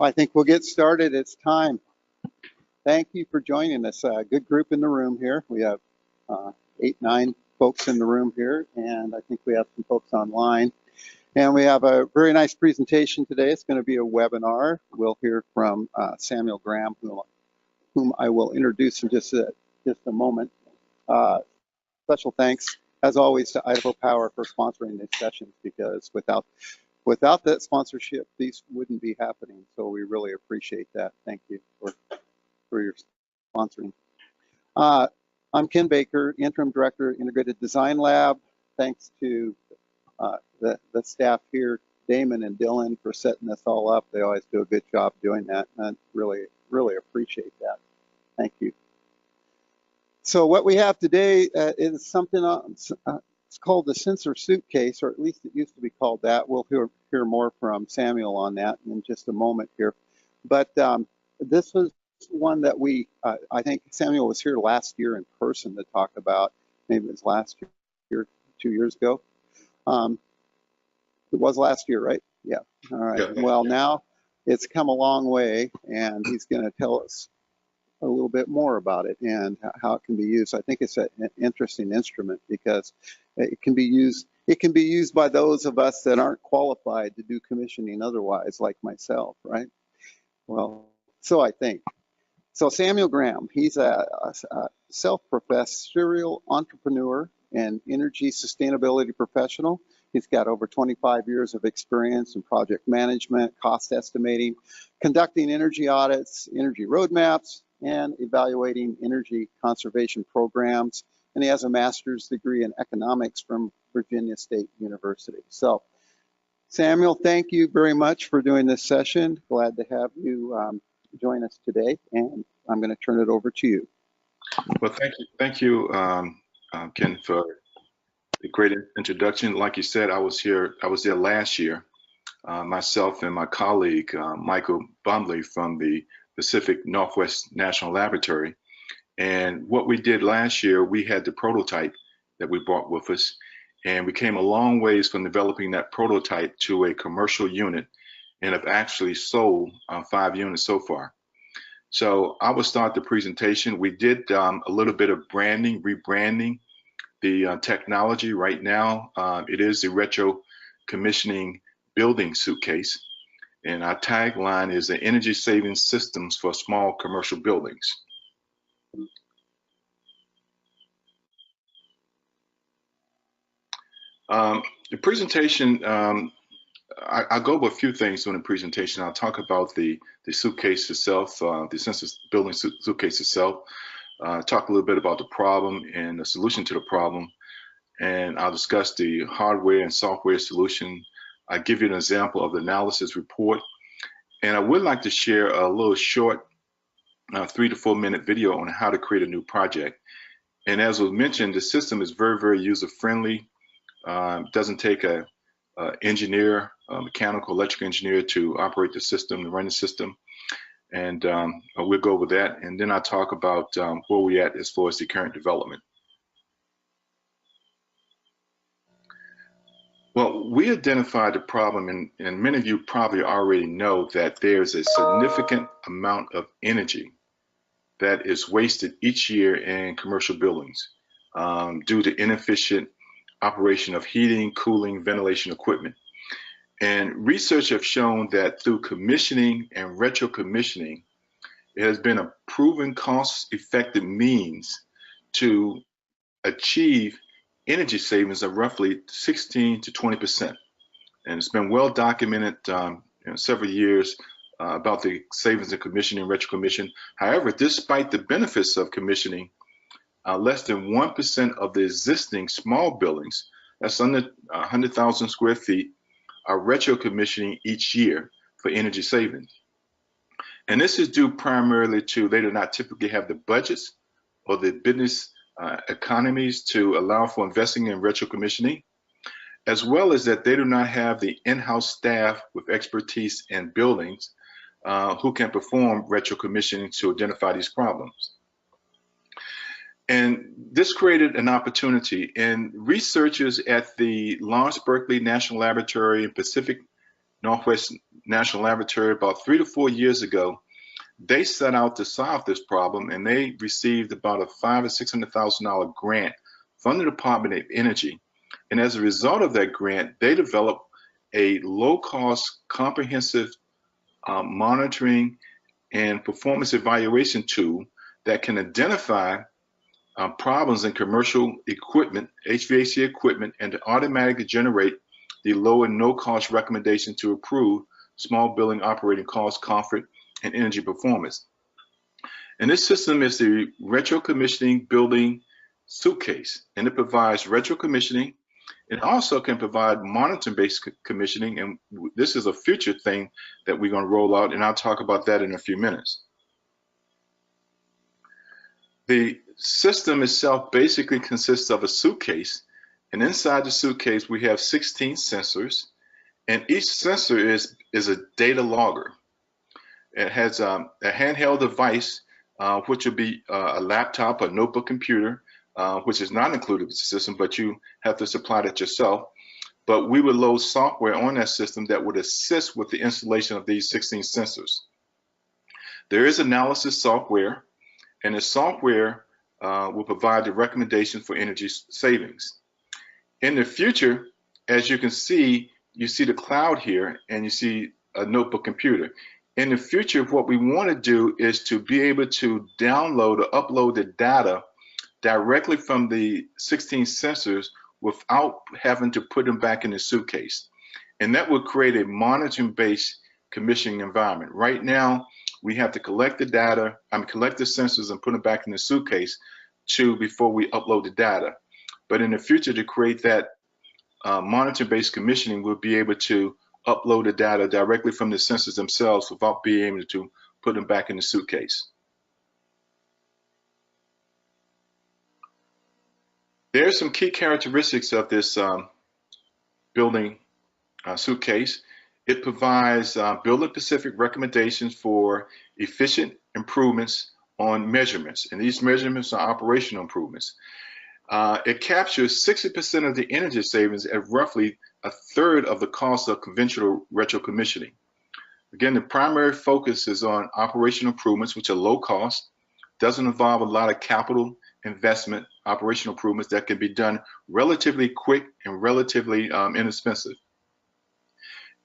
I think we'll get started. It's time. Thank you for joining us. Good group in the room here. We have 8, 9 folks in the room here, and I think we have some folks online. And we have a very nice presentation today. It's going to be a webinar. We'll hear from Samuel Graham, whom I will introduce in just a moment. Special thanks, as always, to Idaho Power for sponsoring these sessions, because without that sponsorship, these wouldn't be happening. So we really appreciate that. Thank you for your sponsoring. I'm Ken Baker, Interim Director, Integrated Design Lab. Thanks to the staff here, Damon and Dylan, for setting this all up. They always do a good job doing that, and I really, really appreciate that. Thank you. So what we have today is something it's called the Sensor Suitcase, or at least it used to be called that. We'll hear more from Samuel on that in just a moment here. But this was one that I think Samuel was here last year in person to talk about. Maybe it was last year, 2 years ago. It was last year, right? Yeah. All right. Yeah. Well, now it's come a long way, and he's going to tell us a little bit more about it and how it can be used. I think it's an interesting instrument because it can be used by those of us that aren't qualified to do commissioning otherwise, like myself, right? Well, so I think. So Samuel Graham, he's a self-professed serial entrepreneur and energy sustainability professional. He's got over 25 years of experience in project management, cost estimating, conducting energy audits, energy roadmaps, and evaluating energy conservation programs. And he has a master's degree in economics from Virginia State University. So, Samuel, thank you very much for doing this session. Glad to have you join us today, and I'm going to turn it over to you. Well, thank you, Ken, for the great introduction. Like you said, I was there last year. Myself and my colleague, Michael Bumley from the Pacific Northwest National Laboratory. And what we did last year, we had the prototype that we brought with us, and we came a long ways from developing that prototype to a commercial unit, and have actually sold 5 units so far. So I will start the presentation. We did a little bit of rebranding the technology. Right now, it is the Retro-Commisioning building suitcase. And our tagline is the energy saving systems for small commercial buildings. The presentation, I'll go over a few things during the presentation. I'll talk about the suitcase itself, the Sensor building suitcase itself, talk a little bit about the problem and the solution to the problem, and I'll discuss the hardware and software solution. I'll give you an example of the analysis report, and I would like to share a little short 3 to 4 minute video on how to create a new project. And as was mentioned, the system is very, very user-friendly. Doesn't take a engineer, mechanical, electrical engineer to operate the system, to run the system. And we'll go over that. And then I'll talk about where we're at as far as the current development. Well, we identified the problem, and many of you probably already know that there's a significant amount of energy that is wasted each year in commercial buildings due to inefficient operation of heating, cooling, ventilation equipment. And research have shown that through commissioning and retro-commissioning, it has been a proven cost-effective means to achieve energy savings of roughly 16 to 20%. And it's been well documented several years about the savings in commissioning and retro-commission. However, despite the benefits of commissioning, less than 1% of the existing small buildings, that's under 100,000 square feet, are retro-commissioning each year for energy savings. And this is due primarily to they do not typically have the budgets or the business economies to allow for investing in retro-commissioning, as well as that they do not have the in-house staff with expertise in buildings who can perform retro-commissioning to identify these problems. And this created an opportunity, and researchers at the Berkeley National Laboratory and Pacific Northwest National Laboratory about 3 to 4 years ago. They set out to solve this problem, and they received about a $500,000 to $600,000 grant from the Department of Energy. And as a result of that grant, they developed a low-cost, comprehensive monitoring and performance evaluation tool that can identify problems in commercial equipment, HVAC equipment, and to automatically generate the low and no cost recommendation to improve small building operating cost, comfort, and energy performance. And this system is the Retro-Commisioning Building Suitcase, and it provides retro-commissioning. It also can provide monitoring-based commissioning, and this is a future thing that we're going to roll out, and I'll talk about that in a few minutes. The system itself basically consists of a suitcase, and inside the suitcase we have 16 sensors, and each sensor is a data logger. It has a handheld device, which will be a laptop, a notebook computer, which is not included with the system, but you have to supply that yourself. But we would load software on that system that would assist with the installation of these 16 sensors. There is analysis software, and the software will provide the recommendation for energy savings. In the future, as you can see, you see the cloud here, and you see a notebook computer. In the future, what we want to do is to be able to download or upload the data directly from the 16 sensors without having to put them back in the suitcase. And that would create a monitoring-based commissioning environment. Right now, we have to collect the data, collect the sensors and put them back in the suitcase before we upload the data. But in the future, to create that monitoring-based commissioning, we'll be able to upload the data directly from the sensors themselves without being able to put them back in the suitcase. There are some key characteristics of this building suitcase. It provides building-specific recommendations for efficient improvements on measurements, and these measurements are operational improvements. It captures 60% of the energy savings at roughly a third of the cost of conventional retro-commissioning. Again, the primary focus is on operational improvements, which are low cost, doesn't involve a lot of capital investment, operational improvements that can be done relatively quick and relatively inexpensive.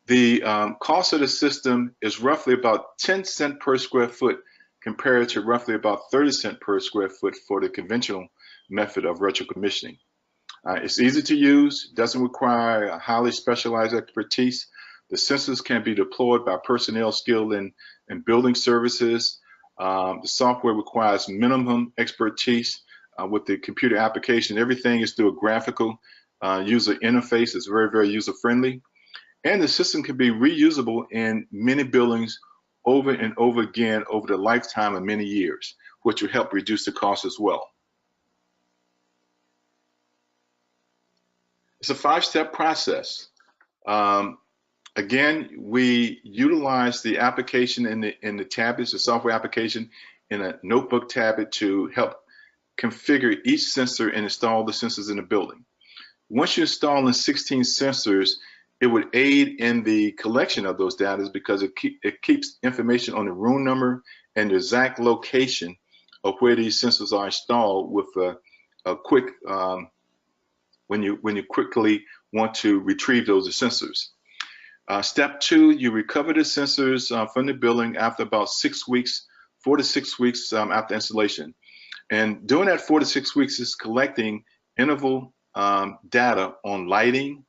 The cost of the system is roughly about 10 cents per square foot compared to roughly about 30 cents per square foot for the conventional method of retro-commissioning. It's easy to use, doesn't require a highly specialized expertise. The sensors can be deployed by personnel skilled in building services. The software requires minimum expertise with the computer application. Everything is through a graphical user interface. It's very, very user-friendly. And the system can be reusable in many buildings over and over again over the lifetime of many years, which will help reduce the cost as well. It's a 5-step process. Again, we utilize the application in the tablets, the software application in a notebook tablet to help configure each sensor and install the sensors in the building. Once you install the 16 sensors, it would aid in the collection of those data because it keeps information on the room number and the exact location of where these sensors are installed with a quick when you quickly want to retrieve those sensors. Step 2, you recover the sensors from the building after about 6 weeks, 4 to 6 weeks after installation. And during that 4 to 6 weeks is collecting interval data on lighting,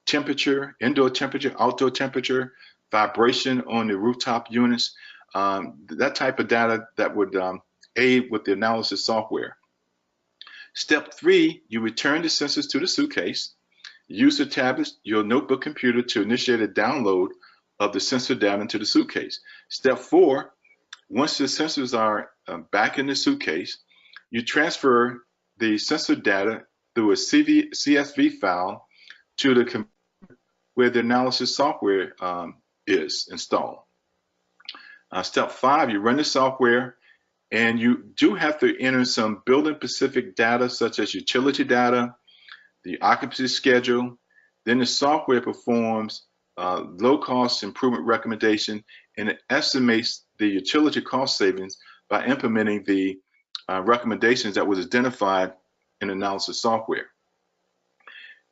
temperature, indoor temperature, outdoor temperature, vibration on the rooftop units, that type of data that would aid with the analysis software. Step 3, you return the sensors to the suitcase. Use the tablet, your notebook computer to initiate a download of the sensor data into the suitcase. Step 4, once the sensors are back in the suitcase, you transfer the sensor data through a CSV file to the where the analysis software is installed. Step 5, you run the software, and you do have to enter some building-specific data such as utility data, the occupancy schedule. Then the software performs low cost improvement recommendation, and it estimates the utility cost savings by implementing the recommendations that was identified in analysis software.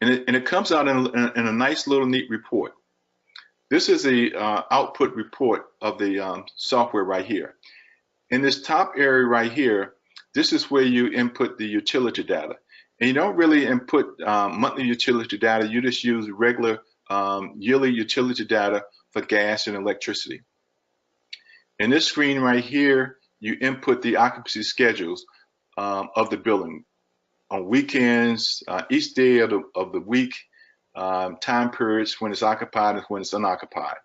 And it comes out in a nice little neat report. This is the output report of the software right here. In this top area right here, this is where you input the utility data. And you don't really input monthly utility data, you just use regular yearly utility data for gas and electricity. In this screen right here, you input the occupancy schedules of the building on weekends, each day of the week, time periods when it's occupied and when it's unoccupied.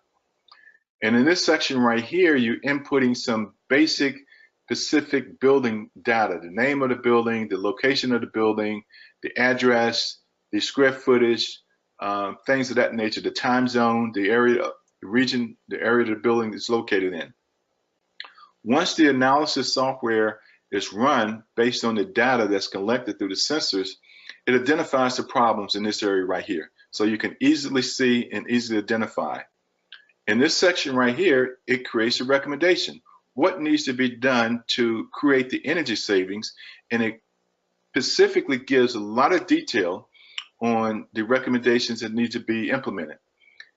And in this section right here, you're inputting some basic specific building data, the name of the building, the location of the building, the address, the square footage, things of that nature, the time zone, the area, the region, the area the building is located in. Once the analysis software is run based on the data that's collected through the sensors, it identifies the problems in this area right here. So you can easily see and easily identify. In this section right here, it creates a recommendation. What needs to be done to create the energy savings, and it specifically gives a lot of detail on the recommendations that need to be implemented.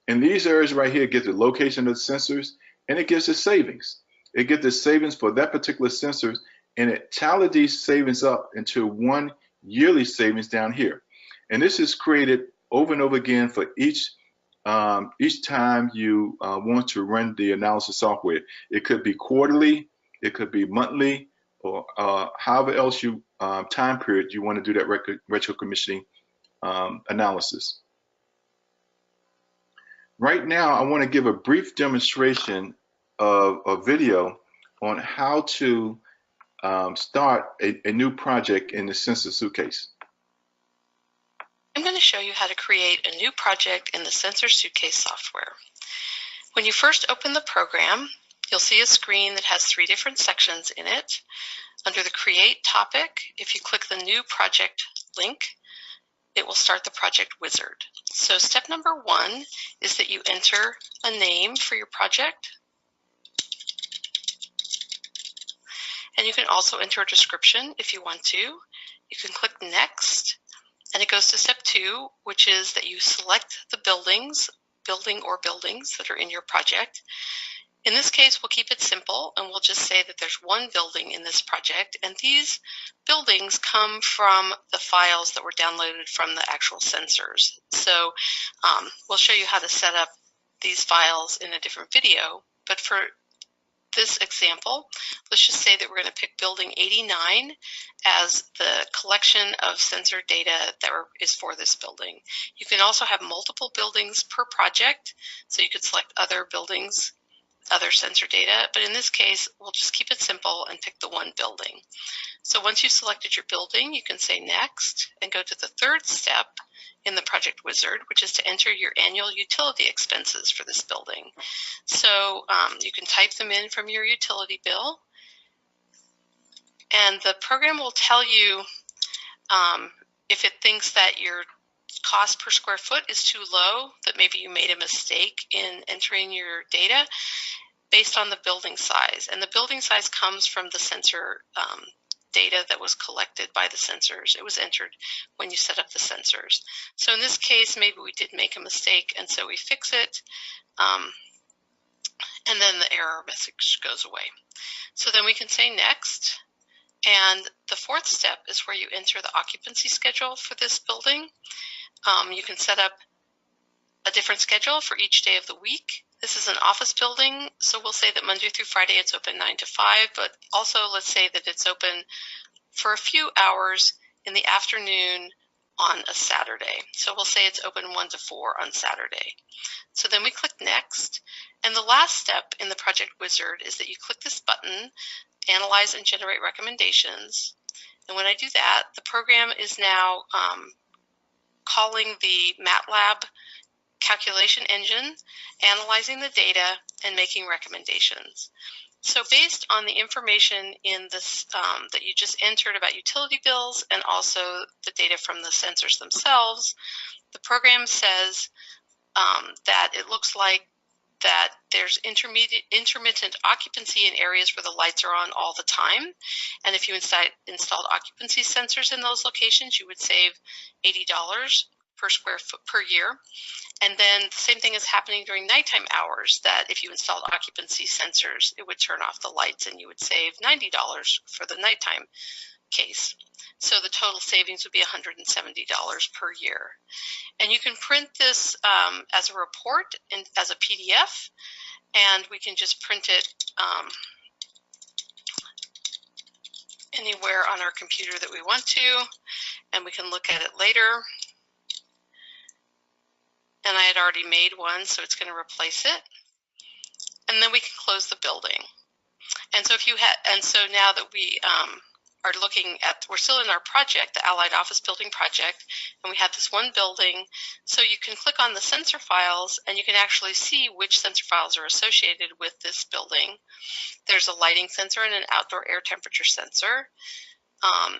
In these areas right here, it gives the location of the sensors, and it gives the savings. It gives the savings for that particular sensors, and it tallies these savings up into one yearly savings down here. And this is created over and over again for each time you want to run the analysis software. It could be quarterly, it could be monthly, or however else you time period you want to do that retro-commissioning analysis. Right now, I want to give a brief demonstration of a video on how to start a new project in the Sensor Suitcase. I'm going to show you how to create a new project in the Sensor Suitcase software. When you first open the program, you'll see a screen that has 3 different sections in it. Under the Create topic, if you click the New Project link, it will start the project wizard. So step number 1 is that you enter a name for your project. And you can also enter a description if you want to. You can click Next. And it goes to step 2, which is that you select the building or buildings that are in your project. In this case, we'll keep it simple, and we'll just say that there's one building in this project, and these buildings come from the files that were downloaded from the actual sensors. So we'll show you how to set up these files in a different video, but for this example, let's just say that we're going to pick building 89 as the collection of sensor data that is for this building. You can also have multiple buildings per project, so you could select other buildings, other sensor data, but in this case, we'll just keep it simple and pick the one building. So once you've selected your building, you can say Next and go to the 3rd step in the project wizard, which is to enter your annual utility expenses for this building. So you can type them in from your utility bill, and the program will tell you if it thinks that your cost per square foot is too low, that maybe you made a mistake in entering your data based on the building size. And the building size comes from the sensor data that was collected by the sensors. It was entered when you set up the sensors. So in this case, maybe we did make a mistake, and so we fix it, and then the error message goes away. So then we can say Next, and the 4th step is where you enter the occupancy schedule for this building. You can set up a different schedule for each day of the week. This is an office building, so we'll say that Monday through Friday it's open 9 to 5, but also let's say that it's open for a few hours in the afternoon on a Saturday. So we'll say it's open 1 to 4 on Saturday. So then we click Next, and the last step in the project wizard is that you click this button, Analyze and Generate Recommendations. And when I do that, the program is now calling the MATLAB calculation engine, analyzing the data, and making recommendations. So based on the information in this that you just entered about utility bills and also the data from the sensors themselves, the program says that it looks like that there's intermittent occupancy in areas where the lights are on all the time. And if you installed occupancy sensors in those locations, you would save $80 per square foot per year. And then the same thing is happening during nighttime hours, that if you installed occupancy sensors, it would turn off the lights and you would save $90 for the nighttime case. So the total savings would be $170 per year. And you can print this as a report and as a PDF, and we can just print it anywhere on our computer that we want to, and we can look at it later. And I had already made one, so it's going to replace it. And then we can close the building. And so if you had, and so now that we are looking at, we're still in our project, the Allied Office Building project, and we have this one building. So you can click on the sensor files and you can actually see which sensor files are associated with this building. There's a lighting sensor and an outdoor air temperature sensor.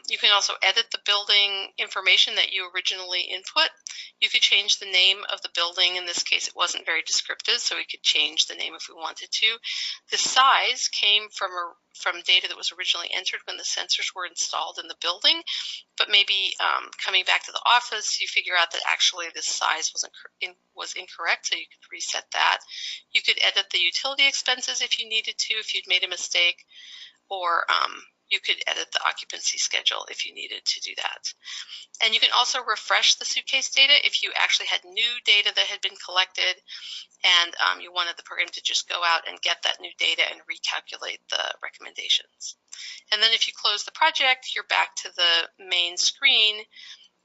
You can also edit the building information that you originally input. You could change the name of the building. In this case, it wasn't very descriptive, so we could change the name if we wanted to. The size came from data that was originally entered when the sensors were installed in the building, but maybe coming back to the office, you figure out that actually this size was incorrect, so you could reset that. You could edit the utility expenses if you needed to, if you'd made a mistake, or you could edit the occupancy schedule if you needed to do that. And you can also refresh the suitcase data if you actually had new data that had been collected and you wanted the program to just go out and get that new data and recalculate the recommendations. And then if you close the project, you're back to the main screen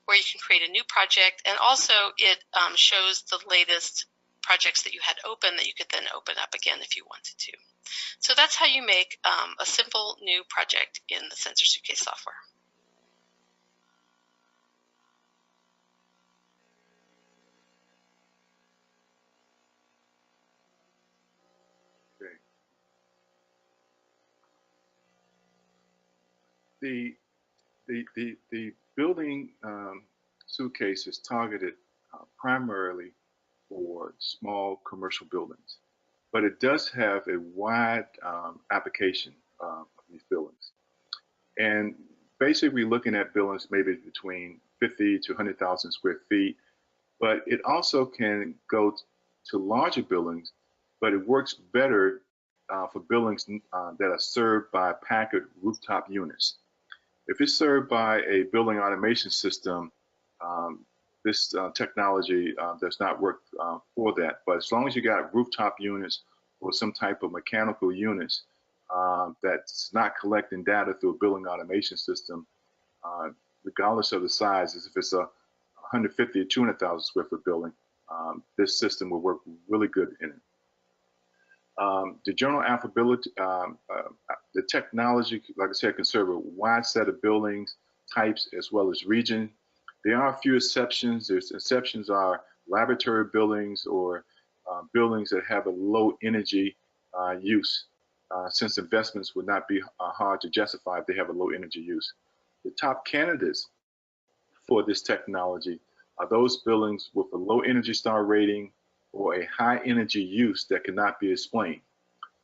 where you can create a new project, and also it shows the latest projects that you had open that you could then open up again if you wanted to. So that's how you make a simple new project in the Sensor Suitcase software. Okay. The building suitcase is targeted primarily for small commercial buildings, but it does have a wide application of these buildings. And basically looking at buildings maybe between 50 to 100,000 square feet, but it also can go to larger buildings, but it works better for buildings that are served by packaged rooftop units. If it's served by a building automation system, this technology does not work for that. But as long as you got rooftop units or some type of mechanical units that's not collecting data through a building automation system, regardless of the size, as if it's a 150 or 200,000 square foot building, this system will work really good in it. The general applicability, the technology, like I said, can serve a wide set of buildings types as well as region. There are a few exceptions. There's exceptions are laboratory buildings or buildings that have a low energy use, since investments would not be hard to justify if they have a low energy use. The top candidates for this technology are those buildings with a low Energy Star rating or a high energy use that cannot be explained,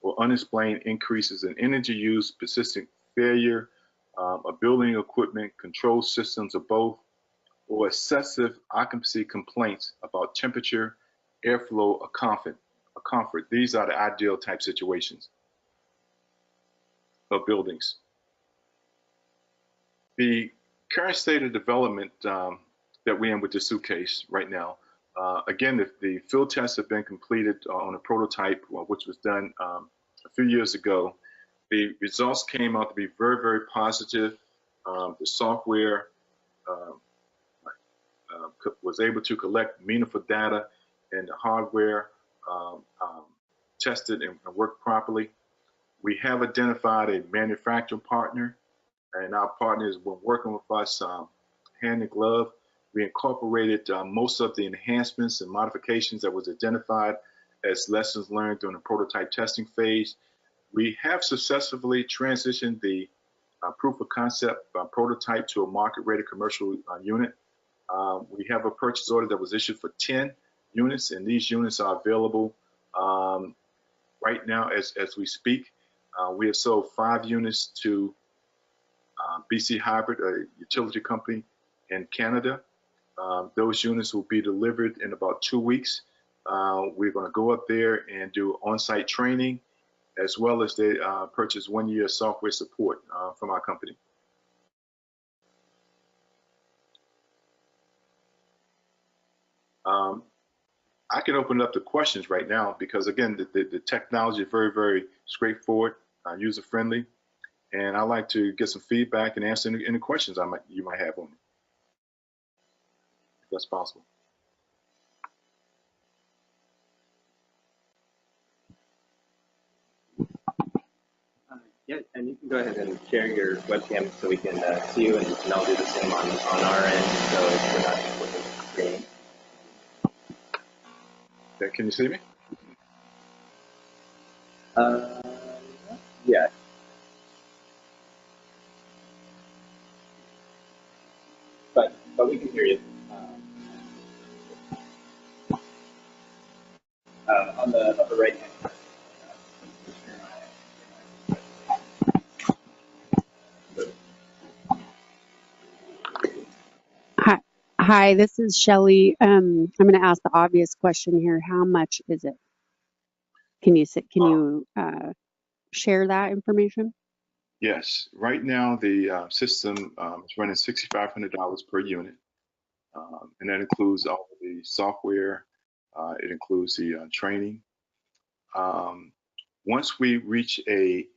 or unexplained increases in energy use, persistent failure of building equipment, control systems, or both, or excessive occupancy complaints about temperature, airflow, or comfort. These are the ideal type situations of buildings. The current state of development that we're in with the suitcase right now, again, the field tests have been completed on a prototype, which was done a few years ago. The results came out to be very, very positive. The software was able to collect meaningful data, and the hardware tested and worked properly. We have identified a manufacturing partner, and our partner has been working with us hand in glove. We incorporated most of the enhancements and modifications that was identified as lessons learned during the prototype testing phase. We have successfully transitioned the proof of concept prototype to a market-ready commercial unit. We have a purchase order that was issued for 10 units, and these units are available right now as we speak. We have sold 5 units to BC Hybrid, a utility company in Canada. Those units will be delivered in about 2 weeks. We're going to go up there and do on-site training, as well as they purchase 1 year software support from our company. I can open it up to questions right now because, again, the technology is very, very straightforward, user-friendly, and I'd like to get some feedback and answer any questions you might have on it, if that's possible. Yeah, and you can go ahead and share your webcam so we can see you, and I'll do the same on our end, so we're not looking at the screen. Okay, can you see me? Yeah. But we can hear you. On the upper right hand side. Hi, this is Shelley. I'm going to ask the obvious question here. How much is it? Can you share that information? Yes. Right now, the system is running $6,500 per unit, and that includes all of the software. It includes the training. Once we reach a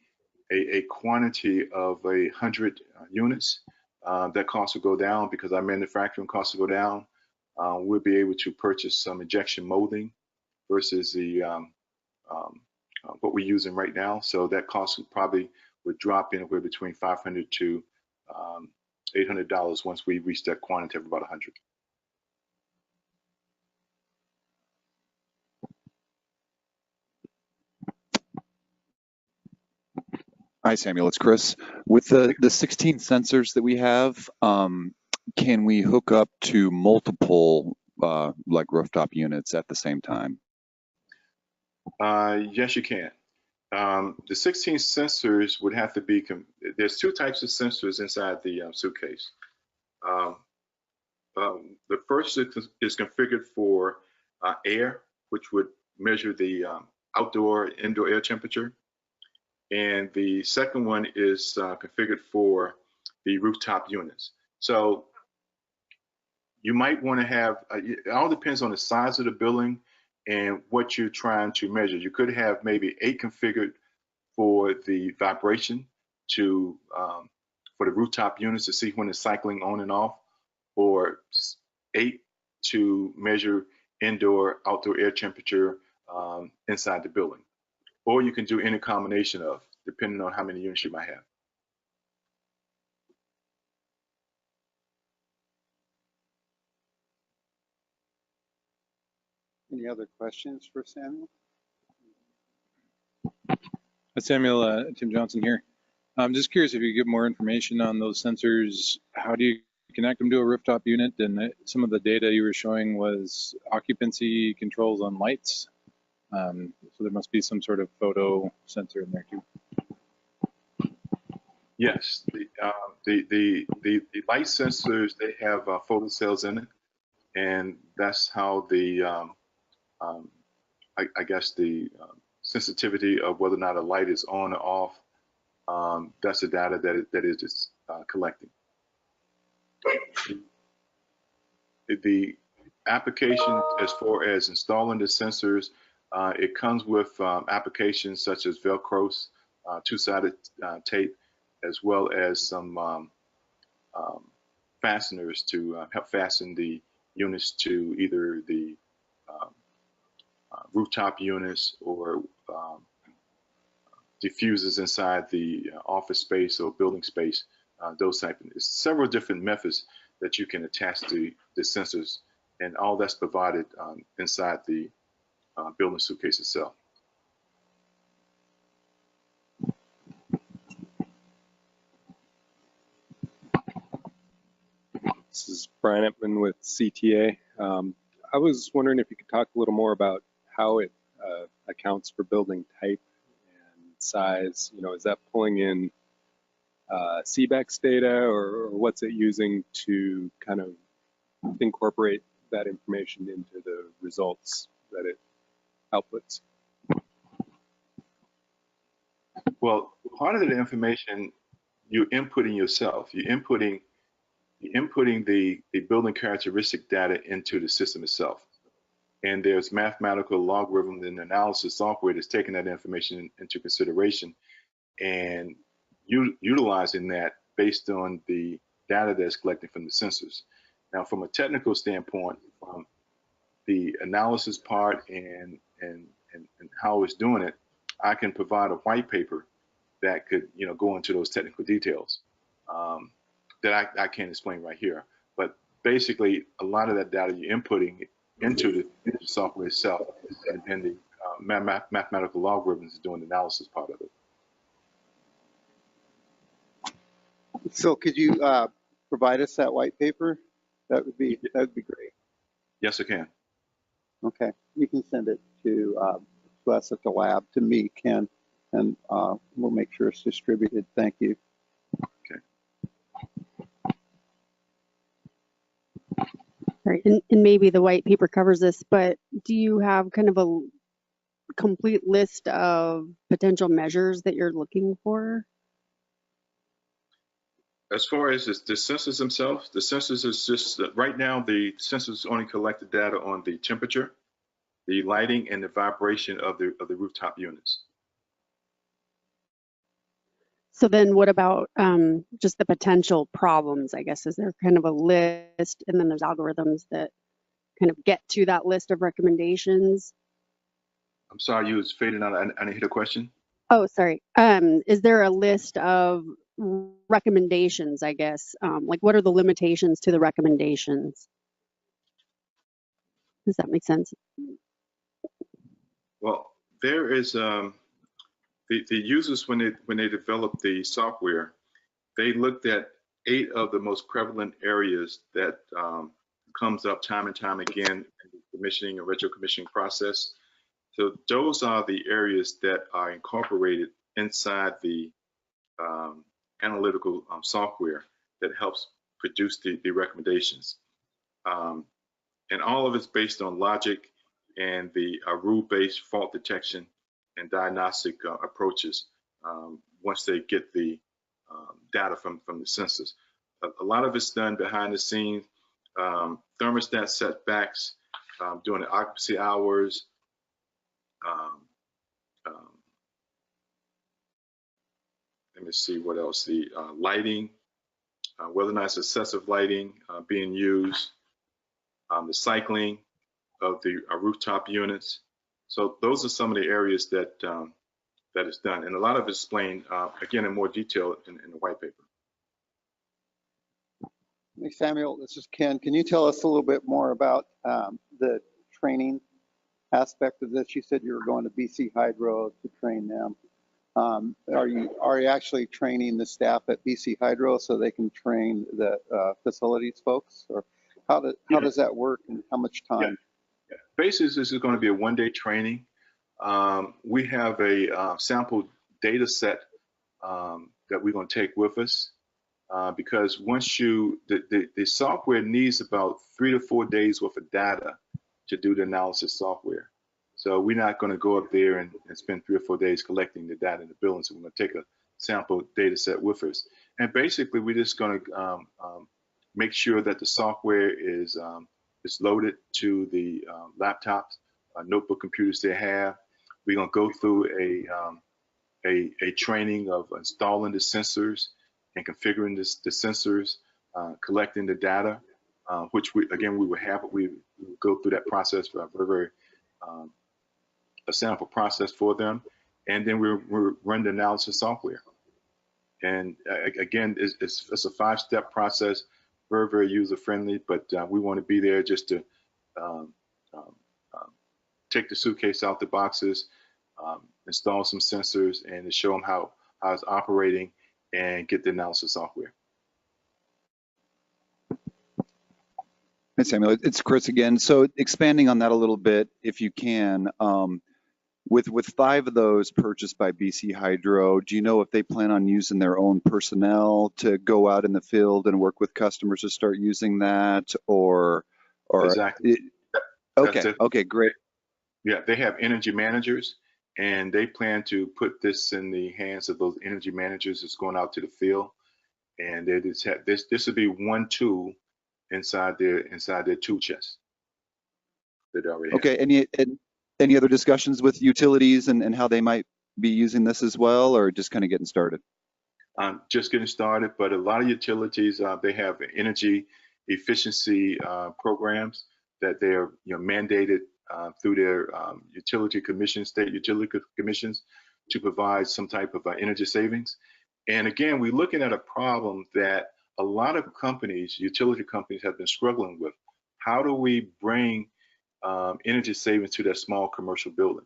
quantity of 100 units, that cost will go down because our manufacturing costs will go down. We'll be able to purchase some injection molding versus the what we're using right now. So that cost would drop anywhere between $500 to $800 once we reach that quantity of about 100. Hi, Samuel, it's Chris. With the 16 sensors that we have, can we hook up to multiple like rooftop units at the same time? Yes, you can. The 16 sensors would have to be, there's 2 types of sensors inside the suitcase. The first is configured for air, which would measure the indoor air temperature. And the second one is configured for the rooftop units. So you might want to have, it all depends on the size of the building and what you're trying to measure. You could have maybe 8 configured for the vibration for the rooftop units to see when it's cycling on and off, or 8 to measure outdoor air temperature inside the building. Or you can do any combination of, depending on how many units you might have. Any other questions for Samuel? Samuel, Tim Johnson here. I'm just curious if you could give more information on those sensors. How do you connect them to a rooftop unit? And some of the data you were showing was occupancy controls on lights. So there must be some sort of photo sensor in there too. Yes, the light sensors, they have photo cells in it, and that's how the I guess the sensitivity of whether or not a light is on or off. That's the data that it is collecting. The application, as far as installing the sensors, it comes with applications such as Velcro, 2-sided tape, as well as some fasteners to help fasten the units to either the rooftop units or diffusers inside the office space or building space. Those type of several different methods that you can attach to the sensors, and all that's provided inside the building suitcase itself. This is Brian Epman with CTA. I was wondering if you could talk a little more about how it accounts for building type and size. You know, is that pulling in CBEX data, or what's it using to kind of incorporate that information into the results that it outputs? Well, part of the information you're inputting yourself. You're inputting the building characteristic data into the system itself. And there's mathematical logarithms and analysis software that's taking that information into consideration and utilizing that based on the data that's collected from the sensors. Now, from a technical standpoint, from the analysis part and how it's doing it, I can provide a white paper that could, you know, go into those technical details that I can't explain right here. But basically, a lot of that data you're inputting into the software itself, and the mathematical logarithms is doing the analysis part of it. So could you provide us that white paper? That would be great. Yes, I can. Okay, you can send it to us at the lab, to me, Ken, and we'll make sure it's distributed. Thank you. Okay. Right, and maybe the white paper covers this, but do you have kind of a complete list of potential measures that you're looking for? As far as the sensors themselves, the sensors is just, right now, the sensors only collect the data on the temperature, the lighting, and the vibration of the rooftop units. So then what about just the potential problems, I guess? Is there kind of a list, and then there's algorithms that kind of get to that list of recommendations? I'm sorry, you was fading out. I didn't hear the question. Oh, sorry. Is there a list of recommendations, I guess? Like, what are the limitations to the recommendations? Does that make sense? Well, there is the users, when they developed the software, they looked at 8 of the most prevalent areas that comes up time and time again in the commissioning and retro-commissioning process. So those are the areas that are incorporated inside the analytical software that helps produce the recommendations. And all of it's based on logic and the rule-based fault detection and diagnostic approaches once they get the data from the sensors. A lot of it's done behind the scenes, thermostat setbacks, doing the occupancy hours, let me see what else, the lighting, whether or not it's excessive lighting being used, the cycling of the rooftop units. So those are some of the areas that that is done, and a lot of it's explained again in more detail in the white paper. Hey, Samuel, this is Ken. Can you tell us a little bit more about the training aspect of this? You said you were going to BC Hydro to train them. Are you actually training the staff at BC Hydro so they can train the facilities folks, or how does that work, and how much time? Yeah. Basically, this is going to be a one-day training. We have a sample data set that we're going to take with us because once the software needs about 3 to 4 days worth of data to do the analysis software. So we're not going to go up there and spend 3 or 4 days collecting the data in the building. So we're going to take a sample data set with us. And basically, we're just going to make sure that the software is loaded to the laptops, notebook computers they have. We're going to go through a training of installing the sensors and configuring the sensors, collecting the data, which we will have, but we will go through that process for a very a sample process for them, and then we'll run the analysis software. And again, it's a 5-step process, very, very user-friendly, but we want to be there just to take the suitcase out the boxes, install some sensors, and to show them how it's operating and get the analysis software. Hey, Samuel, it's Chris again. So expanding on that a little bit, if you can, with 5 of those purchased by BC Hydro, do you know if they plan on using their own personnel to go out in the field and work with customers to start using that, or Exactly. okay, great. Yeah, they have energy managers, and they plan to put this in the hands of those energy managers that's going out to the field, and they just have this. This would be one tool inside their tool chest that they already have. Okay, any other discussions with utilities and how they might be using this as well, or just kind of getting started? Just getting started, but a lot of utilities they have energy efficiency programs that they are mandated through their utility commissions, state utility commissions, to provide some type of energy savings. And again, we're looking at a problem that a lot of companies, utility companies, have been struggling with. How do we bring energy savings to that small commercial building?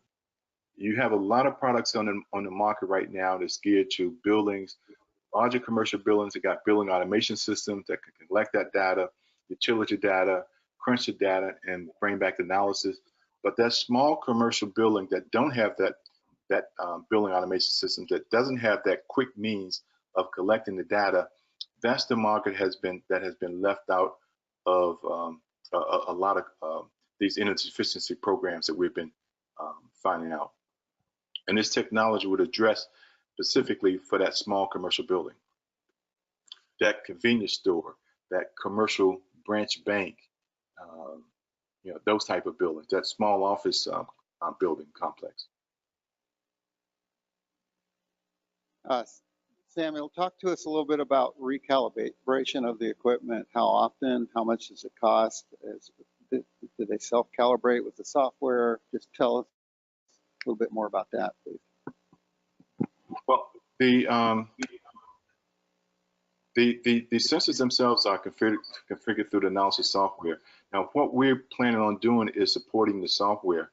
You have a lot of products on the market right now that's geared to buildings, larger commercial buildings that got building automation systems that can collect that data, utility data, crunch the data, and bring back analysis. But that small commercial building that don't have that building automation system, that doesn't have that quick means of collecting the data, that's the market that has been left out of a lot of these energy efficiency programs that we've been finding out. And this technology would address specifically for that small commercial building, that convenience store, that commercial branch bank, those type of buildings, that small office building complex. Samuel, talk to us a little bit about recalibration of the equipment. How often? How much does it cost? Do they self-calibrate with the software? Just tell us a little bit more about that, please. Well, the sensors themselves are configured through the analysis software. Now, what we're planning on doing is supporting the software.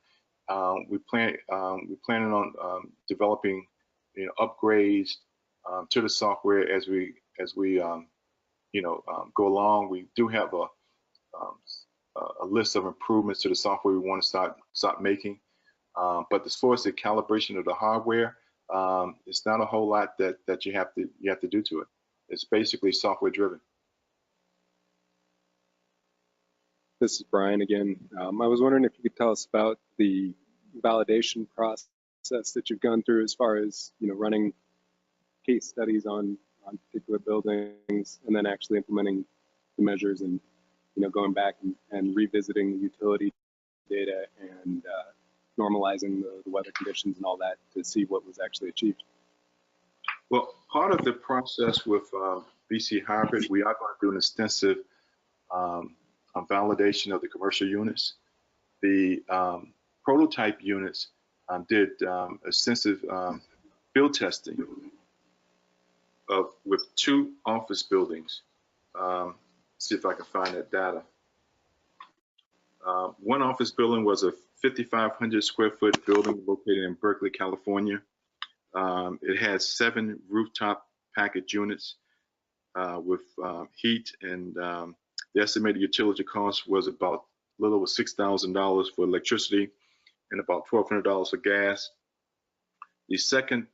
We're planning on developing upgrades to the software as we go along. We do have a list of improvements to the software we want to start making. But as far as the calibration of the hardware, it's not a whole lot that you have to do to it. It's basically software driven. This is Brian again. I was wondering if you could tell us about the validation process that you've gone through as far as running case studies on particular buildings and then actually implementing the measures and going back and revisiting the utility data and normalizing the weather conditions and all that to see what was actually achieved. Well, part of the process with BC Hybrid, we are going to do an extensive validation of the commercial units. The prototype units did extensive field testing with 2 office buildings. See if I can find that data. One office building was a 5,500 square foot building located in Berkeley, California. It has 7 rooftop package units with heat, and the estimated utility cost was about a little over $6,000 for electricity and about $1,200 for gas. The second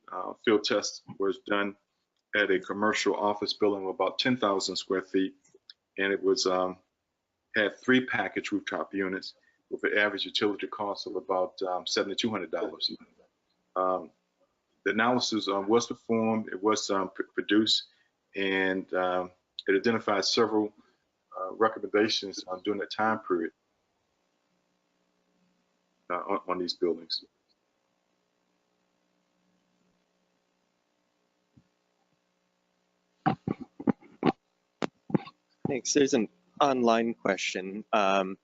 field test was done at a commercial office building of about 10,000 square feet, and it was had 3 package rooftop units with an average utility cost of about $7,200. The analysis was performed, it was produced, and it identified several recommendations during that time period on these buildings. Thanks. There's an online question of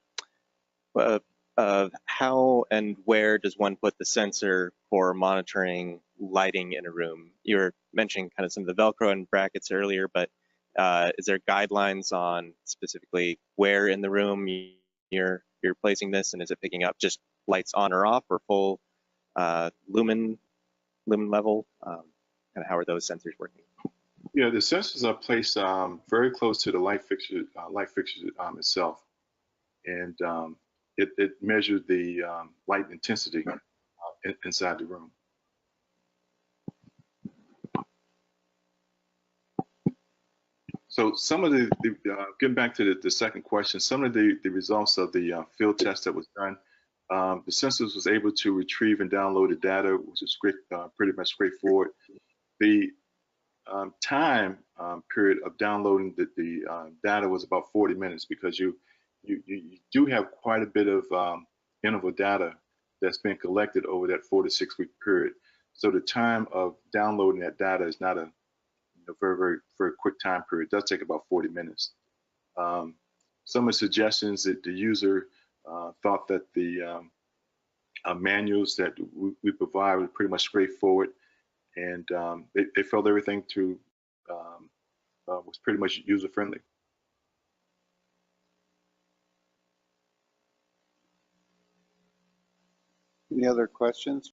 how and where does one put the sensor for monitoring lighting in a room? You were mentioning kind of some of the Velcro and brackets earlier, but is there guidelines on specifically where in the room you're placing this, and is it picking up just lights on or off or full lumen level? And how are those sensors working? Yeah, the sensors are placed very close to the light fixture itself. and it measured the light intensity inside the room. So some of the getting back to the second question, some of the results of the field test that was done, the sensors was able to retrieve and download the data, which is pretty much straightforward. The time period of downloading the data was about 40 minutes because you do have quite a bit of interval data that's been collected over that 4 to 6 week period. So the time of downloading that data is not a very quick time period. It does take about 40 minutes. Some of the suggestions that the user thought that the manuals that we provide were pretty much straightforward, and they felt everything was pretty much user friendly. Any other questions